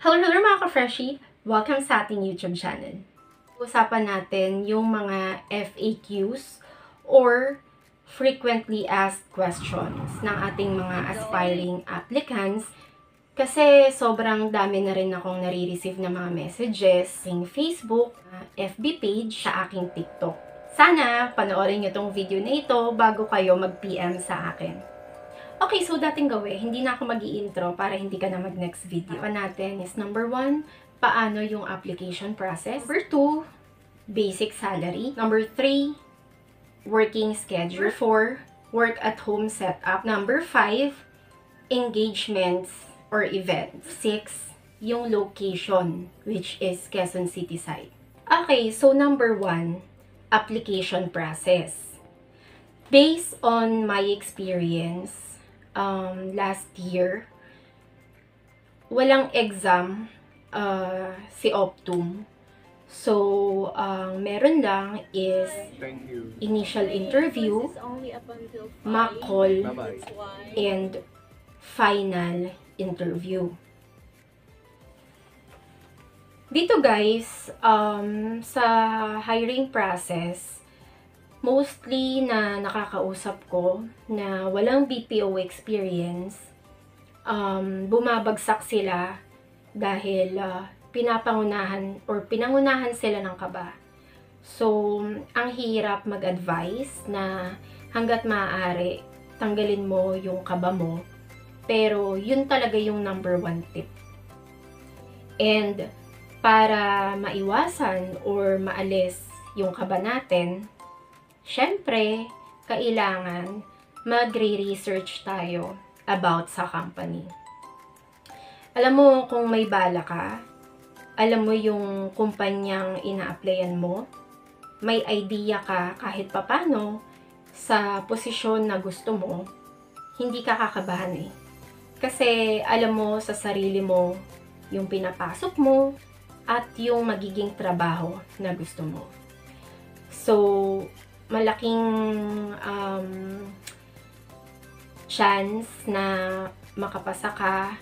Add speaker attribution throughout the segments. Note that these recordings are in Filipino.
Speaker 1: Hello mga ka-freshie! Welcome sa ating YouTube channel. Usapan natin yung mga FAQs or frequently asked questions ng ating mga aspiring applicants kasi sobrang dami na rin akong nare-receive na mga messages sa Facebook, FB page, sa aking TikTok. Sana panoorin nyo tong video na ito bago kayo mag-PM sa akin. Okay, so dating gawin, hindi na ako mag-i-intro para hindi ka na mag-next video. Pa natin is number 1, paano yung application process. Number 2, basic salary. Number 3, working schedule. 4, work at home setup. Number 5, engagements or events. 6, yung location, which is Quezon City site. Okay, so number 1, application process. Based on my experience, last year, walang exam si Optum. So, meron lang is initial interview, mock call, and final interview. Dito guys, sa hiring process, mostly na nakakausap ko na walang BPO experience, bumabagsak sila dahil pinangunahan sila ng kaba. So, ang hirap mag-advise na hanggat maaari, tanggalin mo yung kaba mo. Pero, yun talaga yung number 1 tip. And, para maiwasan or maalis yung kaba natin, syempre, kailangan magre-research tayo about sa company. Alam mo kung may bala ka, alam mo yung kumpanyang ina-applyan mo, may idea ka kahit papano sa posisyon na gusto mo, hindi ka kakabahan eh. Kasi alam mo sa sarili mo yung pinapasok mo at yung magiging trabaho na gusto mo. So, malaking chance na makapasa ka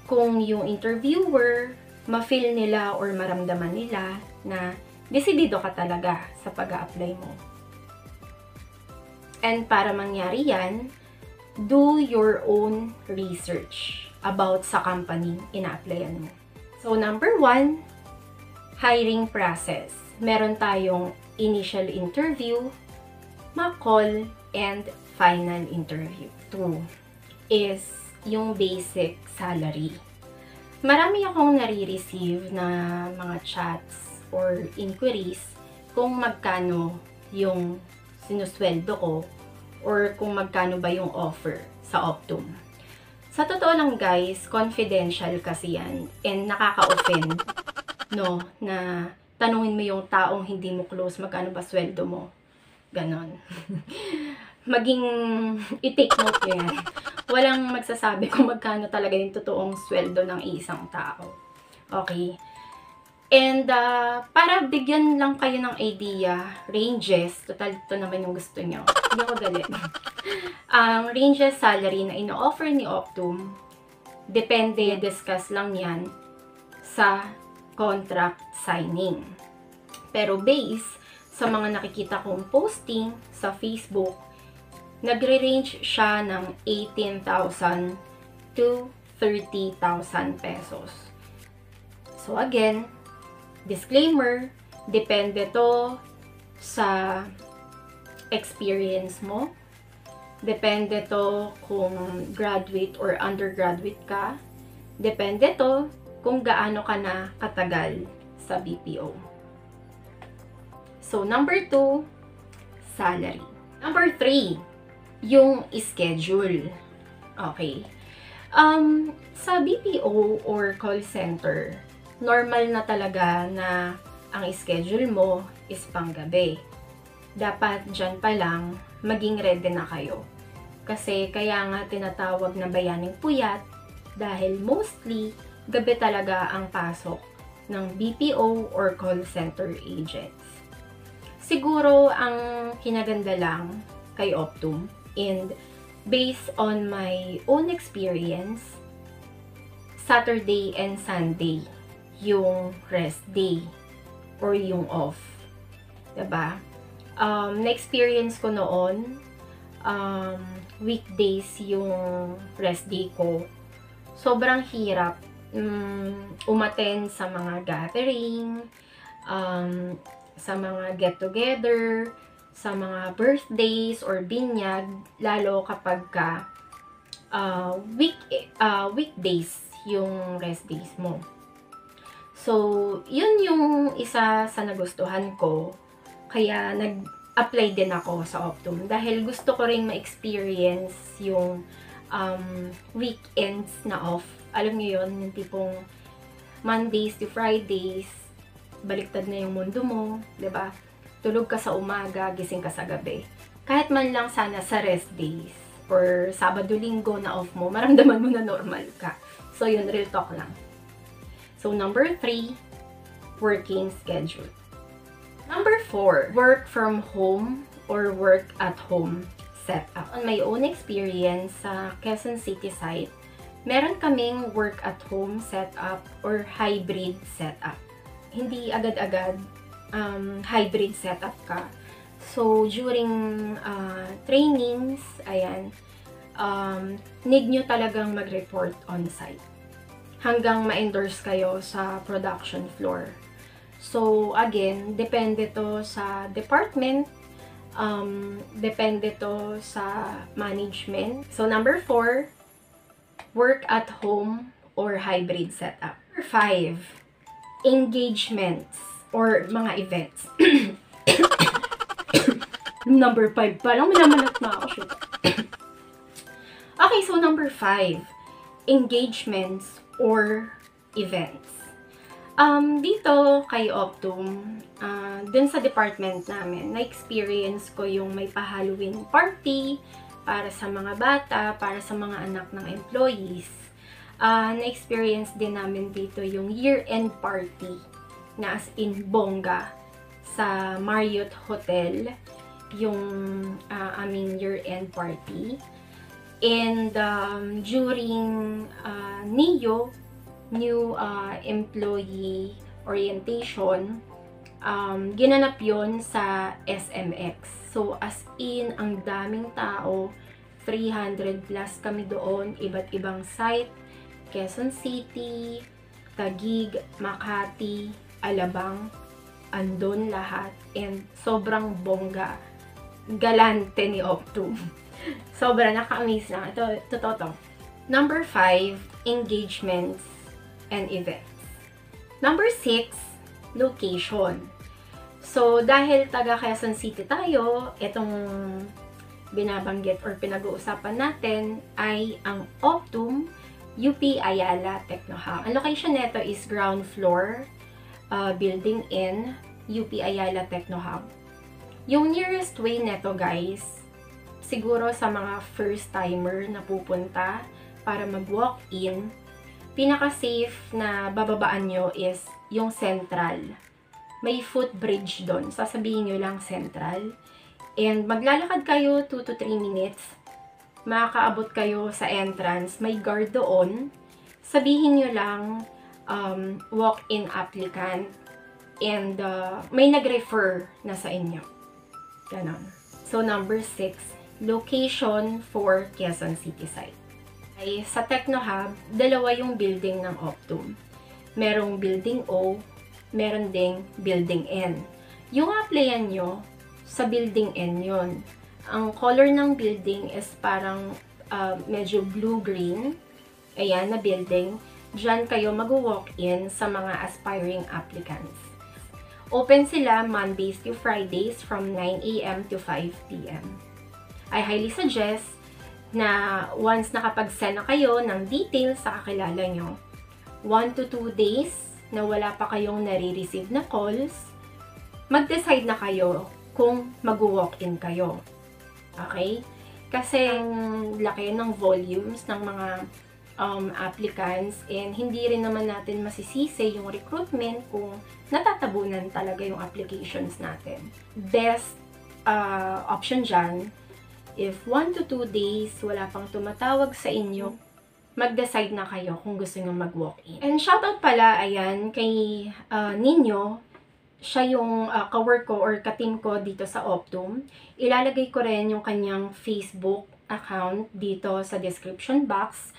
Speaker 1: kung yung interviewer ma-feel nila or maramdaman nila na desidido ka talaga sa pag-a-apply mo. And para mangyari yan, do your own research about sa company ina-applyan mo. So number 1, hiring process. Meron tayong initial interview, mock call, and final interview. 2 is yung basic salary. Marami akong nare-receive na mga chats or inquiries kung magkano yung sinusweldo ko or kung magkano ba yung offer sa Optum. Sa totoo lang guys, confidential kasi yan and nakaka-offend, no, na tanungin mo yung taong hindi mo close, magkano ba sweldo mo? Ganon. Maging i-take note nyo yan. Walang magsasabi kung magkano talaga yung totoong sweldo ng isang tao. Okay? And para bigyan lang kayo ng idea, ranges, total ito naman yung gusto nyo. Hindi ako galit. Ang ranges salary na ino-offer ni Optum, depende, discuss lang yan sa contract signing. Pero base sa mga nakikita kong posting sa Facebook, nagre-range siya ng 18,000 to 30,000 pesos. So again, disclaimer, depende to sa experience mo. Depende to kung graduate or undergraduate ka. Depende to kung gaano ka na katagal sa BPO. So, number 2, salary. Number 3, yung schedule. Okay. Sa BPO or call center, normal na talaga na ang schedule mo is panggabi. Dapat dyan pa lang, maging ready na kayo. Kasi kaya nga tinatawag na bayaning puyat dahil mostly gabi talaga ang pasok ng BPO or call center agents. Siguro ang kinaganda lang kay Optum and based on my own experience, Saturday and Sunday yung rest day or yung off. Diba? Na-experience ko noon, weekdays yung rest day ko. Sobrang hirap umattend sa mga gathering, sa mga get-together, sa mga birthdays or binyag, lalo kapag weekdays yung rest days mo. So, yun yung isa sa nagustuhan ko. Kaya nag-apply din ako sa Optum. Dahil gusto ko rin ma-experience yung weekends na off. Alam niyo yun, yung tipong Mondays to Fridays, baliktad na yung mundo mo, 'di ba? Tulog ka sa umaga, gising ka sa gabi. Kahit man lang sana sa rest days or Sabado-Linggo na off mo, maramdaman mo na normal ka. So, yun, real talk lang. So, number 3, working schedule. Number 4, work from home or work at home setup. On my own experience sa Quezon City site, meron kaming work at home setup or hybrid setup. Hindi agad-agad hybrid setup ka. So, during trainings, ayan, need nyo talagang mag-report on-site hanggang ma-endorse kayo sa production floor. So, again, depende to sa department, depende to sa management. So, number 4, work at home or hybrid setup. Number 5, engagements or mga events. Number 5 pa lang, minamanat na ako. Shoot. Okay, so number 5, engagements or events. Dito kay Optum, dun sa department namin, na-experience ko yung may pa-Halloween party para sa mga bata, para sa mga anak ng employees. Na-experience din namin dito yung year-end party na as in bongga sa Marriott Hotel, yung aming year-end party. And during NEO, New Employee Orientation, ginanap yon sa SMX. So, as in, ang daming tao, 300 plus kami doon, iba't ibang site, Quezon City, Taguig, Makati, Alabang, andon lahat, and sobrang bongga, galante ni Optum. Sobra, naka-amaze lang. Ito, totoo to. Number 5, engagements and events. Number 6, location. So, dahil taga Quezon City tayo, itong binabanggit or pinag-uusapan natin ay ang Optum UP Ayala Techno Hub. Ang location nito is ground floor, building in UP Ayala Techno Hub. Yung nearest way neto, guys, siguro sa mga first timer na pupunta para mag-walk-in, pinaka-safe na bababaan nyo is yung Central. May footbridge doon. Sasabihin nyo lang Central. And maglalakad kayo 2 to 3 minutes. Makakaabot kayo sa entrance. May guard doon. Sabihin nyo lang walk-in applicant. And may nag-refer na sa inyo. Ganon. So, number 6, location for Quezon City site. Ay, sa Techno Hub, dalawa yung building ng Optum. Merong building O, meron ding building N. Yung applyan nyo, sa building N yun. Ang color ng building is parang medyo blue-green. Ayan, na building. Diyan kayo mag-walk-in sa mga aspiring applicants. Open sila Mondays to Fridays from 9 AM to 5 PM. I highly suggest na once nakapag-send na kayo ng details sa kakilala nyo, 1 to 2 days na wala pa kayong nare-receive na calls, mag-decide na kayo kung mag-walk-in kayo. Okay? Kasi ang laki ng volumes ng mga applicants, and hindi rin naman natin masisisi yung recruitment kung natatabunan talaga yung applications natin. Best option dyan, if 1 to 2 days wala pang tumatawag sa inyo, mag-decide na kayo kung gusto nyo mag-walk-in. And shoutout pala, ayan, kay Nino. Siya yung ka-work ko or ka-team ko dito sa Optum. Ilalagay ko rin yung kanyang Facebook account dito sa description box.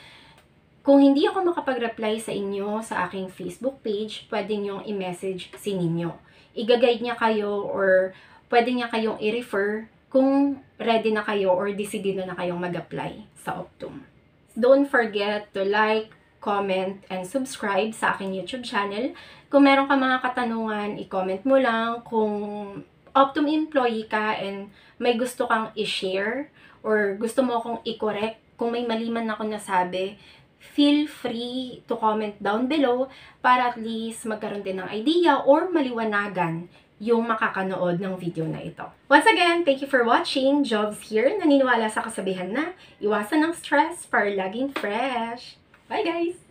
Speaker 1: Kung hindi ako makapag-reply sa inyo sa aking Facebook page, pwede nyong i-message si Nino. I-guide niya kayo or pwede niya kayong i-refer kung ready na kayo or decidido na kayong mag-apply sa Optum. Don't forget to like, comment, and subscribe sa aking YouTube channel. Kung meron ka mga katanungan, i-comment mo lang. Kung Optum employee ka and may gusto kang i-share or gusto mo akong i-correct, kung may mali man ako nasabi, feel free to comment down below para at least magkaroon din ng idea or maliwanagan yung makakanood ng video na ito. Once again, thank you for watching. Jobs here, naniniwala sa kasabihan na iwasan ng stress para laging fresh. Bye guys!